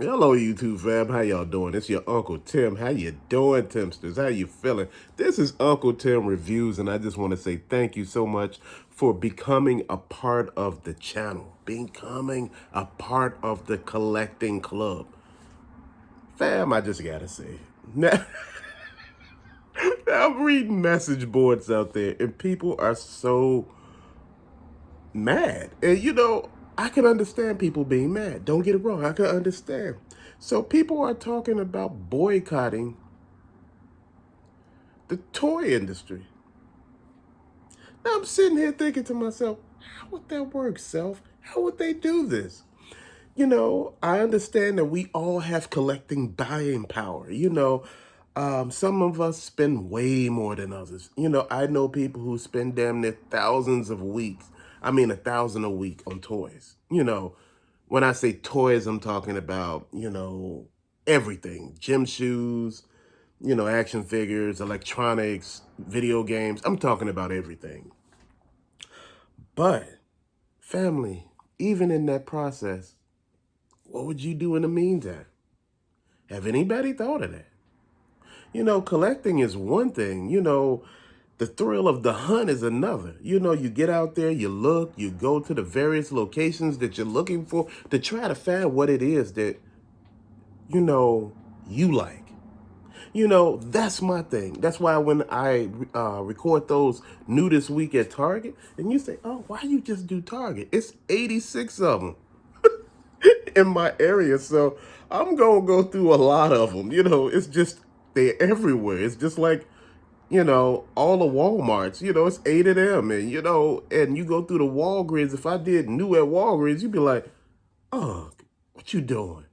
Hello, YouTube fam. How y'all doing? It's your Uncle Tim. How you doing, Timsters? How you feeling? This is Uncle Tim Reviews, and I just want to say thank you so much for becoming a part of the channel, becoming a part of the collecting club. Fam, I just gotta say, now, I'm reading message boards out there, and people are so mad. And I can understand people being mad. Don't get it wrong. I can understand. So people are talking about boycotting the toy industry. Now I'm sitting here thinking to myself, how would that work, self? How would they do this? I understand that we all have collecting buying power. Some of us spend way more than others. I know people who spend damn near thousands of weeks. I mean, 1,000 a week on toys. When I say toys, I'm talking about, everything. Gym shoes, action figures, electronics, video games. I'm talking about everything. But, family, even in that process, what would you do in the meantime? Have anybody thought of that? Collecting is one thing. The thrill of the hunt is another. You get out there, you look, you go to the various locations that you're looking for to try to find what it is that, you like. That's my thing. That's why when I record those new this week at Target, and you say, oh, why you just do Target? It's 86 of them in my area. So I'm going to go through a lot of them. It's just, they're everywhere. It's just like, all the Walmarts, it's 8 of them. And you go through the Walgreens. If I did new at Walgreens, you'd be like, oh, what you doing?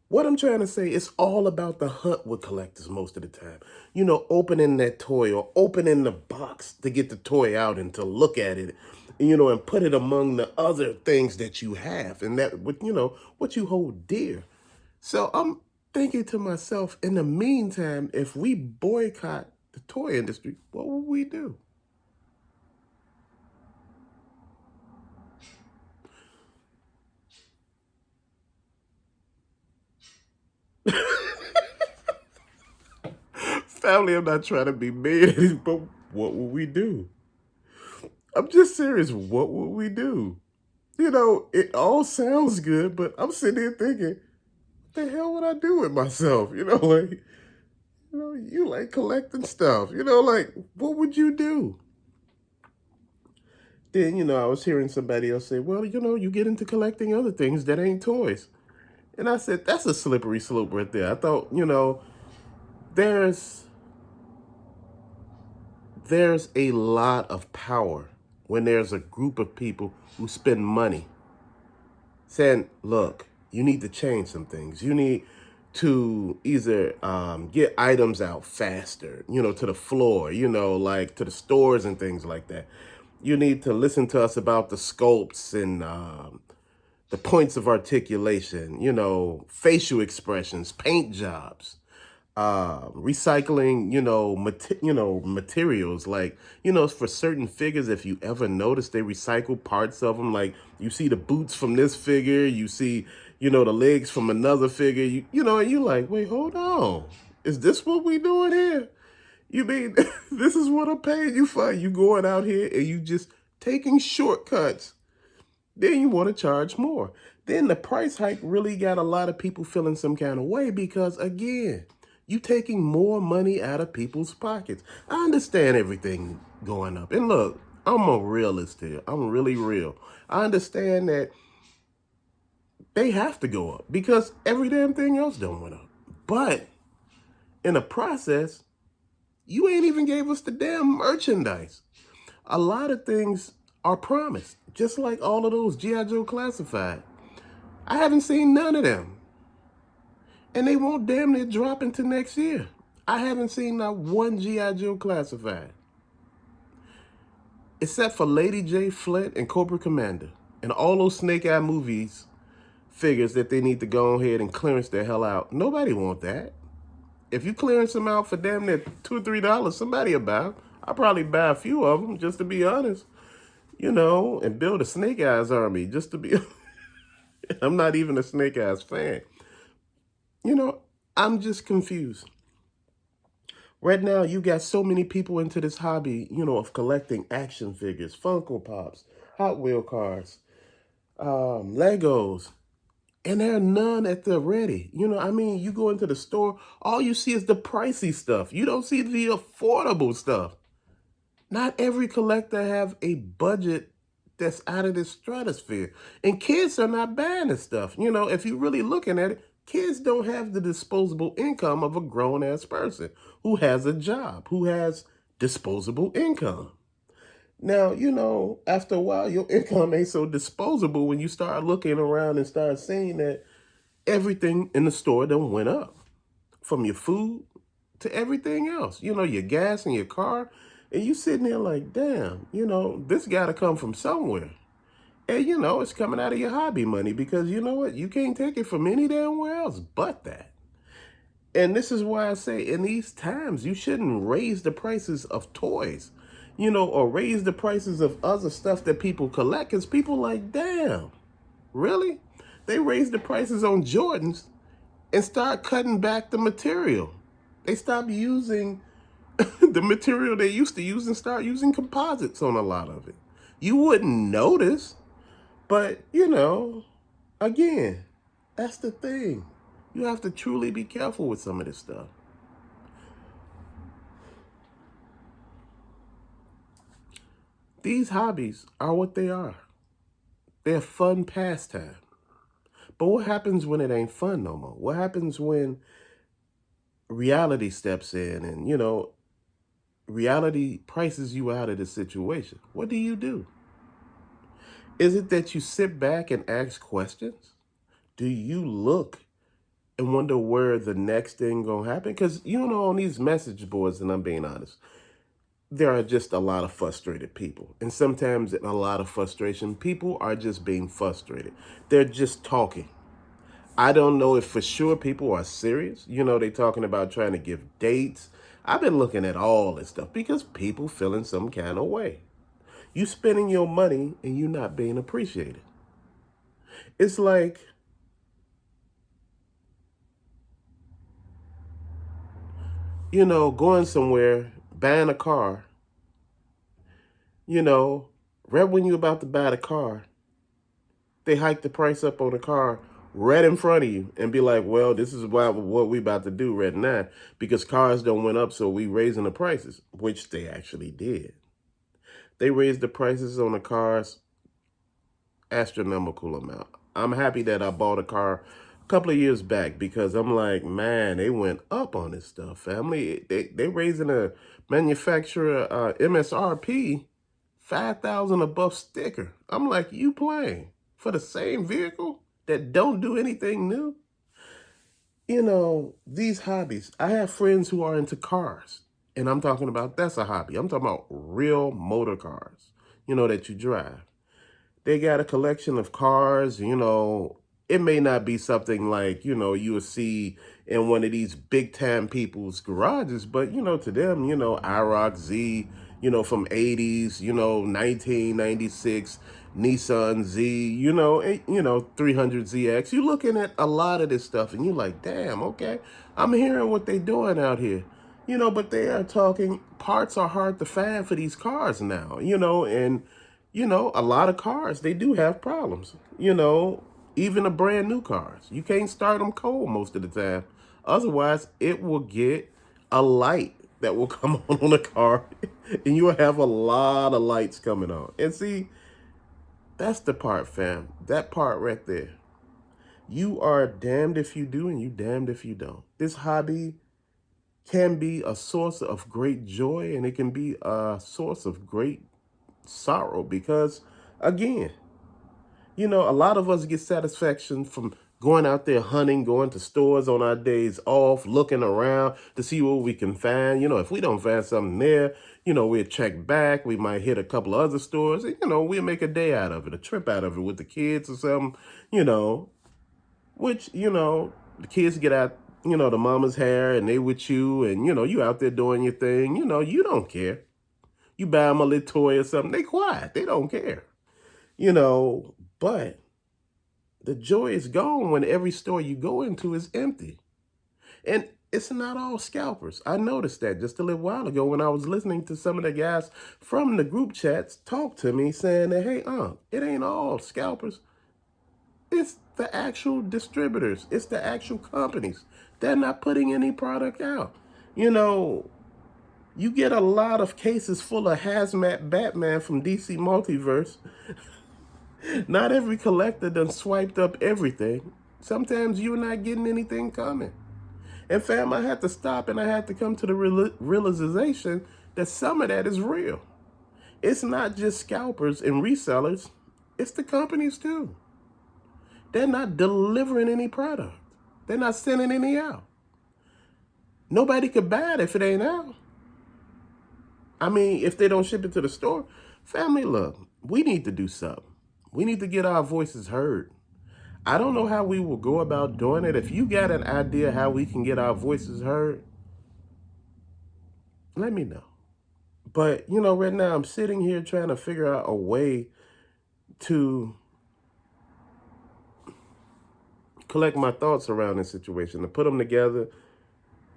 What I'm trying to say is all about the hunt with collectors most of the time. Opening that toy or opening the box to get the toy out and to look at it, and put it among the other things that you have and that, what you hold dear. So I'm thinking to myself, in the meantime, if we boycott the toy industry, what will we do? Family, I'm not trying to be mean, but what will we do? I'm just serious. What would we do? It all sounds good, but I'm sitting here thinking, what the hell would I do with myself? You like collecting stuff. What would you do? Then, I was hearing somebody else say, well, you get into collecting other things that ain't toys. And I said, that's a slippery slope right there. I thought, there's there's a lot of power when there's a group of people who spend money saying, look, you need to change some things. You need to either get items out faster, to the floor, like to the stores and things like that. You need to listen to us about the sculpts and the points of articulation, facial expressions, paint jobs, recycling, materials, like, for certain figures, if you ever notice, they recycle parts of them. Like, you see the boots from this figure, you see, the legs from another figure, and you like, wait, hold on. Is this what we doing here? You mean, this is what I'm paying you for? You going out here and you just taking shortcuts. Then you want to charge more. Then the price hike really got a lot of people feeling some kind of way because, again, you taking more money out of people's pockets. I understand everything going up. And look, I'm a realist here. I'm really real. I understand that they have to go up because every damn thing else don't went up. But in the process, you ain't even gave us the damn merchandise. A lot of things are promised, just like all of those G.I. Joe classified. I haven't seen none of them. And they won't damn near drop into next year. I haven't seen not one G.I. Joe classified. Except for Lady J, Flint, and Cobra Commander. And all those Snake Eye movies figures that they need to go ahead and clearance the hell out. Nobody want that. If you clearance them out for damn near $2 or $3, somebody will buy them. I'll probably buy a few of them, just to be honest. And build a Snake Eyes army, just to be... I'm not even a Snake Eyes fan. You know, I'm just confused. Right now, you got so many people into this hobby, of collecting action figures, Funko Pops, Hot Wheel cars, Legos, and there are none at the ready. I mean, you go into the store, all you see is the pricey stuff. You don't see the affordable stuff. Not every collector have a budget that's out of this stratosphere. And kids are not buying this stuff. If you're really looking at it, kids don't have the disposable income of a grown-ass person who has a job, who has disposable income. Now, after a while, your income ain't so disposable when you start looking around and start seeing that everything in the store done went up. From your food to everything else. Your gas in your car. And you sitting there like, damn, this got to come from somewhere. And, it's coming out of your hobby money because you know what? You can't take it from any damn where else but that. And this is why I say in these times, you shouldn't raise the prices of toys, or raise the prices of other stuff that people collect. Because people like, damn, really? They raise the prices on Jordans and start cutting back the material. They stop using the material they used to use and start using composites on a lot of it. You wouldn't notice, but again, that's the thing. You have to truly be careful with some of this stuff. These hobbies are what they are. They're fun pastime. But what happens when it ain't fun no more? What happens when reality steps in and, reality prices you out of the situation? What do you do? Is it that you sit back and ask questions? Do you look and wonder where the next thing gonna happen? Because on these message boards, and I'm being honest, there are just a lot of frustrated people. And sometimes in a lot of frustration, people are just being frustrated. They're just talking. I don't know if for sure people are serious. They talking about trying to give dates. I've been looking at all this stuff because people feeling some kind of way. You spending your money and you not being appreciated. It's like, going somewhere, buying a car, right when you're about to buy the car, they hike the price up on the car right in front of you and be like, well, this is what we about to do right now because cars don't went up, so we raising the prices, which they actually did. They raised the prices on the cars astronomical amount. I'm happy that I bought a car a couple of years back because I'm like, man, they went up on this stuff, family. They raising a manufacturer MSRP 5,000 above sticker. I'm like, you playing for the same vehicle that don't do anything new? These hobbies. I have friends who are into cars, and I'm talking about that's a hobby. I'm talking about real motor cars, that you drive. They got a collection of cars, it may not be something like, you would see in one of these big time people's garages, but, to them, IROC Z, from 80s, 1996, Nissan Z, 300ZX. You're looking at a lot of this stuff and you're like, damn, okay, I'm hearing what they're doing out here. But they are talking, parts are hard to find for these cars now, and a lot of cars, they do have problems. Even the brand new cars. You can't start them cold most of the time. Otherwise, it will get a light that will come on a car and you will have a lot of lights coming on. And see, that's the part, fam. That part right there. You are damned if you do and you damned if you don't. This hobby can be a source of great joy and it can be a source of great sorrow because, again, a lot of us get satisfaction from going out there hunting, going to stores on our days off, looking around to see what we can find. If we don't find something there, we'll check back. We might hit a couple of other stores and, we'll make a day out of it, a trip out of it with the kids or something, which, the kids get out, the mama's hair and they with you and, you out there doing your thing. You don't care. You buy them a little toy or something, they quiet. They don't care. But the joy is gone when every store you go into is empty. And it's not all scalpers. I noticed that just a little while ago when I was listening to some of the guys from the group chats talk to me saying that, hey, it ain't all scalpers. It's the actual distributors. It's the actual companies. They're not putting any product out. You know, you get a lot of cases full of hazmat Batman from DC Multiverse. Not every collector done swiped up everything. Sometimes you're not getting anything coming. And fam, I had to stop and I had to come to the realization that some of that is real. It's not just scalpers and resellers. It's the companies too. They're not delivering any product. They're not sending any out. Nobody could buy it if it ain't out. I mean, if they don't ship it to the store, family, look, we need to do something. We need to get our voices heard. I don't know how we will go about doing it. If you got an idea how we can get our voices heard, let me know. But, right now I'm sitting here trying to figure out a way to collect my thoughts around this situation, to put them together,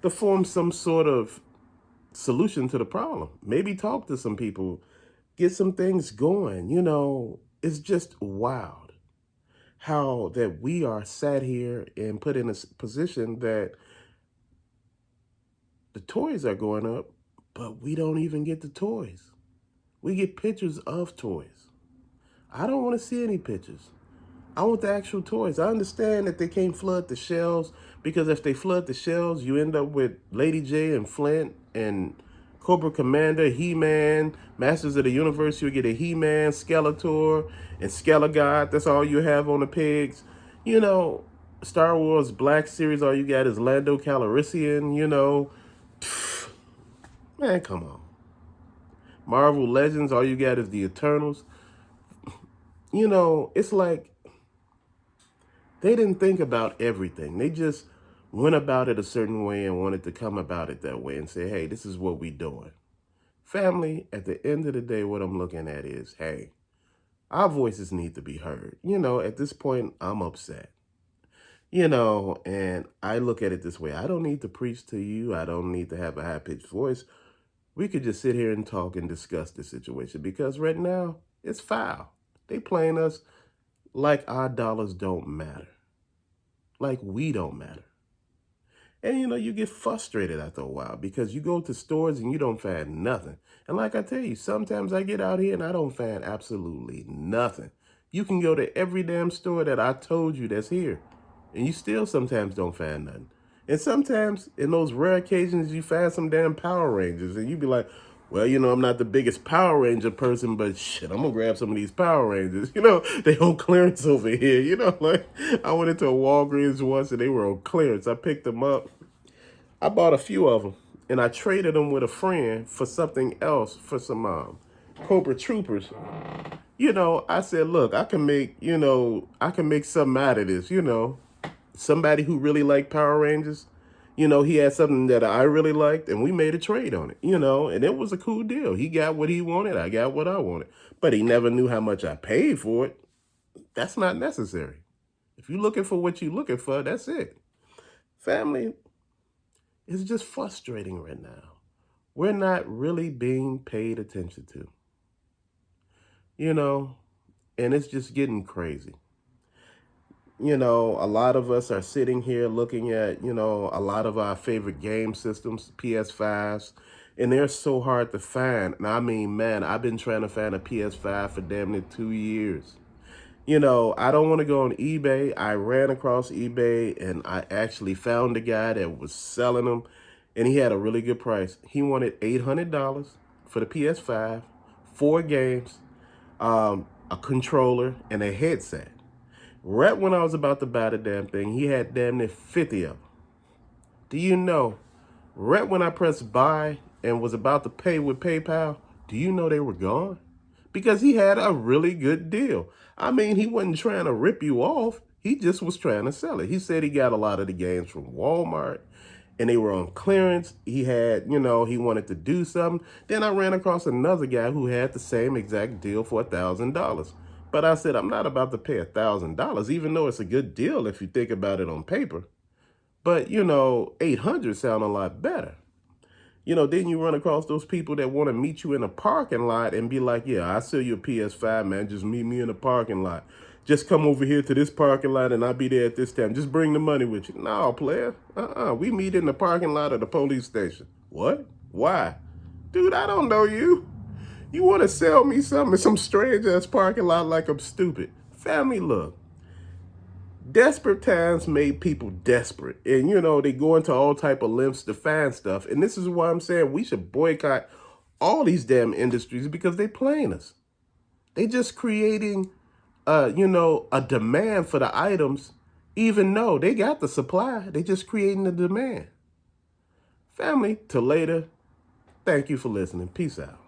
to form some sort of solution to the problem. Maybe talk to some people, get some things going. It's just wild how that we are sat here and put in a position that the toys are going up, but we don't even get the toys. We get pictures of toys. I don't want to see any pictures. I want the actual toys. I understand that they can't flood the shelves, because if they flood the shelves, you end up with Lady J and Flint and Cobra Commander, He-Man, Masters of the Universe. You get a He-Man, Skeletor, and Skelegod. That's all you have on the pigs. Star Wars Black Series, all you got is Lando Calrissian. Man, come on. Marvel Legends, all you got is the Eternals. It's like they didn't think about everything. They just went about it a certain way and wanted to come about it that way and say, hey, this is what we doing. Family, at the end of the day, what I'm looking at is, hey, our voices need to be heard. At this point, I'm upset. And I look at it this way. I don't need to preach to you. I don't need to have a high-pitched voice. We could just sit here and talk and discuss the situation, because right now, it's foul. They playing us like our dollars don't matter. Like we don't matter. And you get frustrated after a while, because you go to stores and you don't find nothing. And like I tell you, sometimes I get out here and I don't find absolutely nothing. You can go to every damn store that I told you that's here, and you still sometimes don't find nothing. And sometimes, in those rare occasions, you find some damn Power Rangers, and you be like, well, I'm not the biggest Power Ranger person, but shit, I'm going to grab some of these Power Rangers. They on clearance over here. Like, I went into a Walgreens once, and they were on clearance. I picked them up. I bought a few of them, and I traded them with a friend for something else, for some Cobra Troopers. I said, look, I can make something out of this, Somebody who really liked Power Rangers, he had something that I really liked, and we made a trade on it, and it was a cool deal. He got what he wanted, I got what I wanted, but he never knew how much I paid for it. That's not necessary. If you're looking for what you're looking for, that's it. Family, it's just frustrating right now. We're not really being paid attention to, and it's just getting crazy. A lot of us are sitting here looking at, a lot of our favorite game systems, PS5s, and they're so hard to find. And I mean, man, I've been trying to find a PS5 for damn near 2 years. I don't want to go on eBay. I ran across eBay, and I actually found a guy that was selling them, and he had a really good price. He wanted $800 for the PS5, 4 games, a controller, and a headset. Right when I was about to buy the damn thing, he had damn near 50 of them. Do you know, right when I pressed buy and was about to pay with PayPal, do you know they were gone? Because he had a really good deal. I mean, he wasn't trying to rip you off. He just was trying to sell it. He said he got a lot of the games from Walmart, and they were on clearance. He had, he wanted to do something. Then I ran across another guy who had the same exact deal for $1,000. But I said, I'm not about to pay $1,000, even though it's a good deal if you think about it on paper. But, you know, 800 sound a lot better. You know, then you run across those people that want to meet you in a parking lot and be like, yeah, I'll sell you a PS5, man. Just meet me in the parking lot. Just come over here to this parking lot and I'll be there at this time. Just bring the money with you. No, player. We meet in the parking lot of the police station. What? Why? Dude, I don't know you. You want to sell me something in some strange ass parking lot like I'm stupid. Family, look. Desperate times made people desperate, and you know they go into all type of lengths to find stuff. And this is why I'm saying we should boycott all these damn industries, because they playing us. They just creating you know, a demand for the items, even though they got the supply. They just creating the demand. Family, till later. Thank you for listening. Peace out.